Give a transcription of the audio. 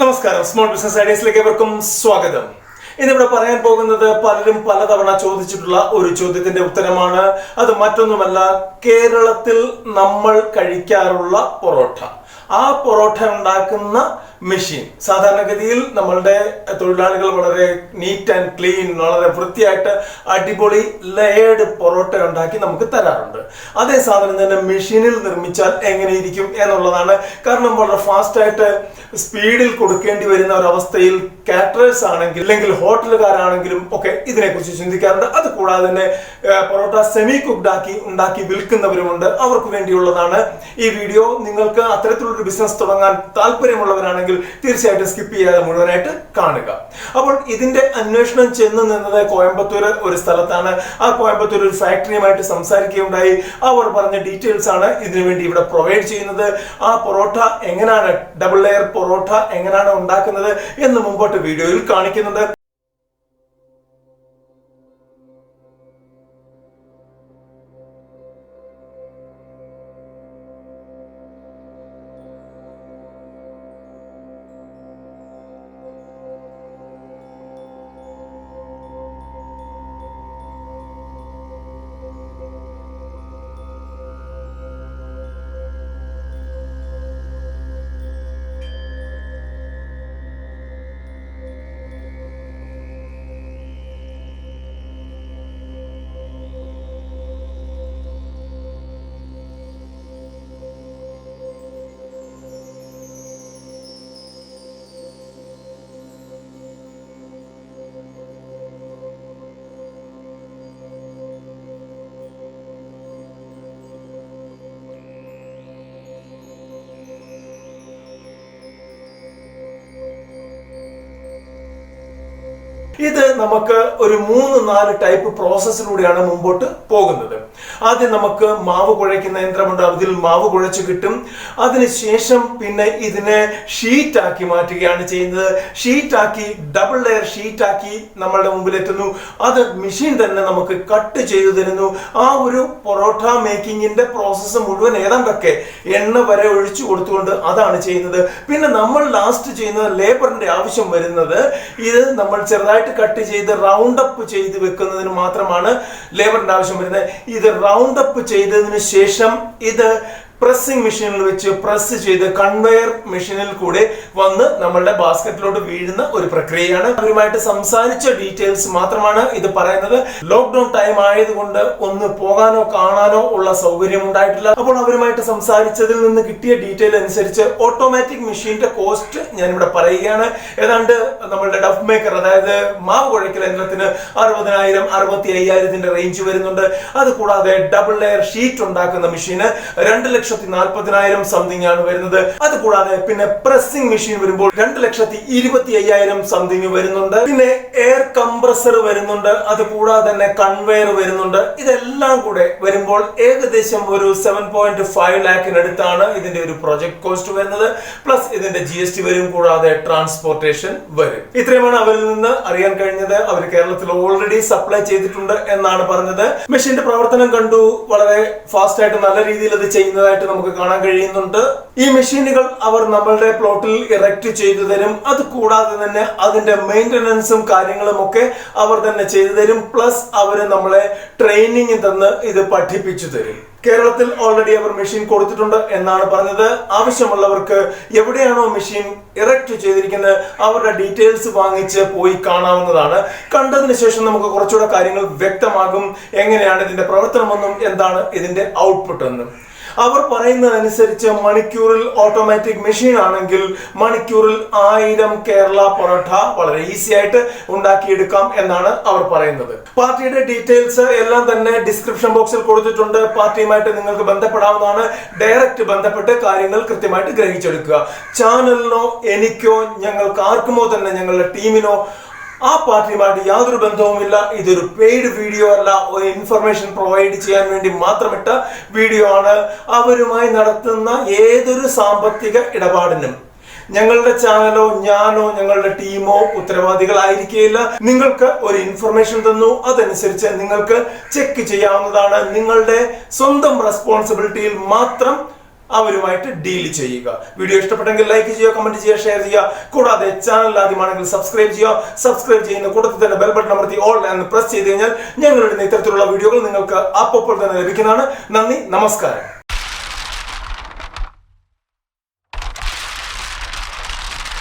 നമസ്കാരം, small business ഐഡിയസിലേക്ക് ഏവർക്കും സ്വാഗതം. ഇന്നിവിടെ പറയാൻ പോകുന്നത് പലരും പലതവണ ചോദിച്ചിട്ടുള്ള ഒരു ചോദ്യത്തിന്റെ ഉത്തരമാണ്. അത് മറ്റൊന്നുമല്ല, കേരളത്തിൽ നമ്മൾ കഴിക്കാറുള്ള പൊറോട്ട. ആ പൊറോട്ട ഉണ്ടാക്കുന്ന മെഷീൻ സാധാരണഗതിയിൽ നമ്മളുടെ തൊഴിലാളികൾ വളരെ നീറ്റ് ആൻഡ് ക്ലീൻ, വളരെ വൃത്തിയായിട്ട് അടിപൊളി ലെയേർഡ് പൊറോട്ട ഉണ്ടാക്കി നമുക്ക് തരാറുണ്ട്. അതേ സാധനം തന്നെ മെഷീനിൽ നിർമ്മിച്ചാൽ എങ്ങനെയിരിക്കും എന്നുള്ളതാണ്. കാരണം വളരെ ഫാസ്റ്റ് ആയിട്ട് സ്പീഡിൽ കൊടുക്കേണ്ടി വരുന്ന ഒരവസ്ഥയിൽ കാറ്ററേഴ്സ് ആണെങ്കിൽ അല്ലെങ്കിൽ ഹോട്ടലുകാരാണെങ്കിലും ഒക്കെ ഇതിനെക്കുറിച്ച് ചിന്തിക്കാറുണ്ട്. അത് കൂടാതെ തന്നെ പൊറോട്ട സെമി കുക്ഡ് ആക്കി ഉണ്ടാക്കി വിൽക്കുന്നവരുമുണ്ട്. അവർക്ക് വേണ്ടിയുള്ളതാണ് ഈ വീഡിയോ. നിങ്ങൾക്ക് അത്തരത്തിലൊരു ബിസിനസ് തുടങ്ങാൻ താല്പര്യമുള്ളവരാണെങ്കിൽ തീർച്ചയായിട്ടും സ്കിപ്പ് ചെയ്യാതെ മുഴുവനായിട്ട് കാണുക. അപ്പോൾ ഇതിന്റെ അന്വേഷണം ചെന്ന് നിന്നത് കോയമ്പത്തൂർ ഒരു സ്ഥലത്താണ്. ആ കോയമ്പത്തൂർ ഒരു ഫാക്ടറിയുമായിട്ട് സംസാരിക്കുകയുണ്ടായി. അവർ പറഞ്ഞ ഡീറ്റെയിൽസ് ആണ് ഇതിനുവേണ്ടി ഇവിടെ പ്രൊവൈഡ് ചെയ്യുന്നത്. ആ പൊറോട്ട എങ്ങനെയാണ്, ഡബിൾ ലെയർ പൊറോട്ട എങ്ങനെയാണ് ഉണ്ടാക്കുന്നത് എന്ന് മുമ്പോട്ട് വീഡിയോയിൽ കാണിക്കുന്നുണ്ട്. ഇത് നമുക്ക് ഒരു 3-4 ടൈപ്പ് പ്രോസസ്സിലൂടെയാണ് മുമ്പോട്ട് പോകുന്നത്. ആദ്യം നമുക്ക് മാവ് കുഴയ്ക്കുന്ന യന്ത്രമുണ്ട്, അതിൽ മാവ് കുഴച്ച് കിട്ടും. അതിനുശേഷം പിന്നെ ഇതിനെ ഷീറ്റാക്കി മാറ്റുകയാണ് ചെയ്യുന്നത്. ഷീറ്റാക്കി ഡബിൾ ലെയർ ഷീറ്റാക്കി നമ്മളുടെ മുമ്പിലെത്തുന്നു. അത് മെഷീൻ തന്നെ നമുക്ക് കട്ട് ചെയ്തു തരുന്നു. ആ ഒരു പൊറോട്ട മേക്കിങ്ങിന്റെ പ്രോസസ്സ് മുഴുവൻ ഏതാണ്ടൊക്കെ എണ്ണ വരെ ഒഴിച്ചു കൊടുത്തുകൊണ്ട് അതാണ് ചെയ്യുന്നത്. പിന്നെ നമ്മൾ ലാസ്റ്റ് ചെയ്യുന്നത് ലേബറിന്റെ ആവശ്യം വരുന്നത്, ഇത് നമ്മൾ ചെറുതായിട്ട് കട്ട് ചെയ്ത് റൗണ്ട് അപ്പ് ചെയ്ത് വെക്കുന്നതിന് മാത്രമാണ് ലേബറിന്റെ ആവശ്യം വരുന്നത്. ഇത് റൗണ്ട് അപ്പ് ചെയ്തതിനു ശേഷം ഇത് പ്രസ്സിംഗ് മെഷീനിൽ വെച്ച് പ്രസ് ചെയ്ത് കൺവെയർ മെഷീനിൽ കൂടെ വന്ന് നമ്മളുടെ ബാസ്ക്കറ്റിലോട്ട് വീഴുന്ന ഒരു പ്രക്രിയയാണ്. അവരുമായിട്ട് സംസാരിച്ച ഡീറ്റെയിൽസ് മാത്രമാണ് ഇത് പറയുന്നത്. ലോക്ക്ഡൌൺ ടൈം ആയതുകൊണ്ട് ഒന്ന് പോകാനോ കാണാനോ ഉള്ള സൗകര്യം ഉണ്ടായിട്ടില്ല. അപ്പോൾ അവരുമായിട്ട് സംസാരിച്ചതിൽ നിന്ന് കിട്ടിയ ഡീറ്റെയിൽ അനുസരിച്ച് ഓട്ടോമാറ്റിക് മെഷീന്റെ കോസ്റ്റ് ഞാൻ ഇവിടെ പറയുകയാണ്. ഏതാണ്ട് നമ്മളുടെ ഡഫ് മേക്കർ, അതായത് മാവ് കുഴയ്ക്കൽ യന്ത്രത്തിന് 60,000 65,000 റേഞ്ച് വരുന്നുണ്ട്. അത് കൂടാതെ ഡബിൾ ലെയർ ഷീറ്റ് ഉണ്ടാക്കുന്ന മെഷീന് 2,40,000 സംതിങ് ആണ് വരുന്നത്. അത് കൂടാതെ പിന്നെ പ്രസ്സിംഗ് മെഷീൻ വരുമ്പോൾ 2,25,000 സംതിങ് വരുന്നുണ്ട്. പിന്നെ എയർ കംപ്രസർ വരുന്നുണ്ട്. അത് കൂടാതെ തന്നെ കൺവെയർ വരുന്നുണ്ട്. ഇതെല്ലാം കൂടെ വരുമ്പോൾ ഏകദേശം ഒരു 7.5 ലാഖിനടുത്താണ് ഇതിന്റെ ഒരു പ്രൊജക്ട് കോസ്റ്റ് വരുന്നത്. പ്ലസ് ഇതിന്റെ GST വരും, കൂടാതെ ട്രാൻസ്പോർട്ടേഷൻ വരും. ഇത്രയുമാണ് അവരിൽ നിന്ന് അറിയാൻ കഴിഞ്ഞത്. അവർ കേരളത്തിൽ ഓൾറെഡി സപ്ലൈ ചെയ്തിട്ടുണ്ട് എന്നാണ് പറഞ്ഞത്. മെഷീന്റെ പ്രവർത്തനം കണ്ടു. വളരെ ഫാസ്റ്റ് ആയിട്ട് നല്ല രീതിയിൽ അത് ചെയ്യുന്നതായിട്ട് നമുക്ക് കാണാൻ കഴിയുന്നുണ്ട്. ഈ മെഷീനുകൾ അവർ നമ്മളുടെ പ്ലോട്ടിൽ ഇറക്ട് ചെയ്തു തരും. അത് കൂടാതെ തന്നെ അതിന്റെ മെയിന്റനൻസും കാര്യങ്ങളും ഒക്കെ അവർ തന്നെ ചെയ്തു തരും. പ്ലസ് അവർ നമ്മളെ ട്രെയിനിങ് തന്ന് ഇത് പഠിപ്പിച്ചു തരും. കേരളത്തിൽ ഓൾറെഡി അവർ മെഷീൻ കൊടുത്തിട്ടുണ്ട് എന്നാണ് പറഞ്ഞത്. ആവശ്യമുള്ളവർക്ക് എവിടെയാണോ മെഷീൻ ഇറക്ട് ചെയ്തിരിക്കുന്നത് അവരുടെ ഡീറ്റെയിൽസ് വാങ്ങിച്ച് പോയി കാണാവുന്നതാണ്. കണ്ടതിന് ശേഷം നമുക്ക് കുറച്ചുകൂടെ കാര്യങ്ങൾ വ്യക്തമാകും. എങ്ങനെയാണ് ഇതിന്റെ പ്രവർത്തനമെന്നും എന്താണ് ഇതിന്റെ ഔട്ട്പുട്ട് എന്നും. അവർ പറയുന്നതനുസരിച്ച് മണിക്കൂറിൽ ഓട്ടോമാറ്റിക് മെഷീൻ ആണെങ്കിൽ മണിക്കൂറിൽ 1000 കേരള പൊറോട്ട വളരെ ഈസി ആയിട്ട് ഉണ്ടാക്കിയെടുക്കാം എന്നാണ് അവർ പറയുന്നത്. പാർട്ടിയുടെ ഡീറ്റെയിൽസ് എല്ലാം തന്നെ ഡിസ്ക്രിപ്ഷൻ ബോക്സിൽ കൊടുത്തിട്ടുണ്ട്. പാർട്ടിയുമായിട്ട് നിങ്ങൾക്ക് ബന്ധപ്പെടാവുന്നതാണ്. ഡയറക്റ്റ് ബന്ധപ്പെട്ട് കാര്യങ്ങൾ കൃത്യമായിട്ട് ഗ്രഹിച്ചെടുക്കുക. ചാനലിനോ എനിക്കോ ഞങ്ങൾക്ക് ആർക്കുമോ തന്നെ ഞങ്ങളുടെ ടീമിനോ ആ പാർട്ടിയുമായിട്ട് യാതൊരു ബന്ധവുമില്ല. ഇതൊരു പെയ്ഡ് വീഡിയോ അല്ല, ഒരു ഇൻഫർമേഷൻ പ്രൊവൈഡ് ചെയ്യാൻ വേണ്ടി മാത്രമിട്ട വീഡിയോ ആണ്. അവരുമായി നടത്തുന്ന ഏതൊരു സാമ്പത്തിക ഇടപാടിനും ഞങ്ങളുടെ ചാനലോ ഞാനോ ഞങ്ങളുടെ ടീമോ ഉത്തരവാദികളായിരിക്കില്ല. നിങ്ങൾക്ക് ഒരു ഇൻഫർമേഷൻ തന്നു, അതനുസരിച്ച് നിങ്ങൾക്ക് ചെക്ക് ചെയ്യാവുന്നതാണ്. നിങ്ങളുടെ സ്വന്തം റെസ്പോൺസിബിലിറ്റിയിൽ മാത്രം അവരുമായിട്ട് ഡീൽ ചെയ്യുക. വീഡിയോ ഇഷ്ടപ്പെട്ടെങ്കിൽ ലൈക്ക് ചെയ്യുക, കമന്റ് ചെയ്യുക, ഷെയർ ചെയ്യുക. കൂടാതെ ചാനൽ ആദ്യമാണെങ്കിൽ സബ്സ്ക്രൈബ് ചെയ്യുക. സബ്സ്ക്രൈബ് ചെയ്യുന്ന കൂട്ടത്തിൽ തന്നെ ബെൽ ബട്ടൺ അമർത്തി ഓൾ എന്ന് പ്രസ് ചെയ്ത് കഴിഞ്ഞാൽ ഞങ്ങളുടെ ഇത്തരത്തിലുള്ള വീഡിയോകൾ നിങ്ങൾക്ക് അപ്പോൾ തന്നെ ലഭിക്കുന്നതാണ്. നന്ദി, നമസ്കാരം.